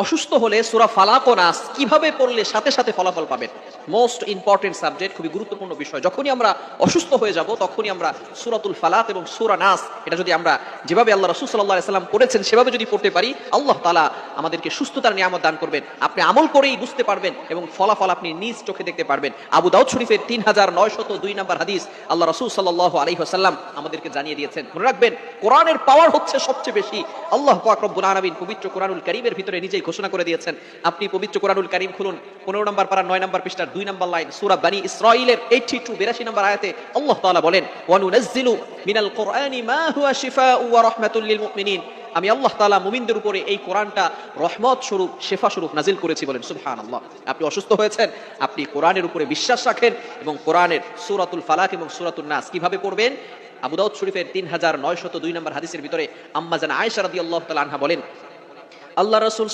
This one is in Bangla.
অসুস্থ হলে সূরা ফালাক ও নাস কিভাবে পড়লে সাথে সাথে ফলাফল পাবেন? মোস্ট ইম্পর্টেন্ট সাবজেক্ট, খুবই গুরুত্বপূর্ণ বিষয়। যখনই আমরা অসুস্থ হয়ে যাব তখনই আমরা সূরাতুল ফালাক এবং সূরা নাস এটা যদি আমরা যেভাবে আল্লাহ রাসূল সাল্লাল্লাহু আলাইহি সাল্লাম করেছেন সেভাবে যদি পড়তে পারি, আল্লাহ তাআলা আমাদেরকে সুস্থতার নিয়ামত দান করবেন। আপনি আমল করেই বুঝতে পারবেন এবং ফলাফল আপনি নিজ চোখে দেখতে পারবেন। আবু দাউদ শরীফের 3902 নম্বর হাদিস আল্লাহ রাসূল সাল্লাল্লাহু আলাইহি ওয়াসাল্লাম আমাদেরকে জানিয়ে দিয়েছেন। মনে রাখবেন, কোরআনের পাওয়ার হচ্ছে সবচেয়ে বেশি। আল্লাহ পাক রব্বুল আলামিন পবিত্র কোরআনুল কারীমের ভিতরে নিজেই ঘোষণা করে দিয়েছেন। আপনি পবিত্র কোরআনুল কারীম খুলুন, 15 নম্বর পারা 9 নম্বর পৃষ্ঠার 2 নম্বর লাইন, সূরা বনী ইসরাঈলের 82 নম্বর আয়াতে আল্লাহ তাআলা বলেন, ওয়া নুনাজ্জিলু মিনাল কুরআনি মা হুয়া শিফাউ ওয়া রাহমাতুল লিল মুমিনিন। আমি আল্লাহ তাআলা মুমিনদের উপরে এই কোরআনটা রহমত স্বরূপ, শেফা স্বরূপ নাজিল করেছি। বলেন সুবহানাল্লাহ। আপনি অসুস্থ হয়েছেন, আপনি কোরআনের উপরে বিশ্বাস রাখেন এবং কোরআনের সূরাতুল ফালাক এবং সূরাতুন নাস কিভাবে পড়বেন? আবু দাউদ শরীফের 3902 নম্বর হাদিসের ভিতরে আম্মা জান আয়েশা রাদিয়াল্লাহু তাআলা আনহা বলেন, আল্লাহ রাসূল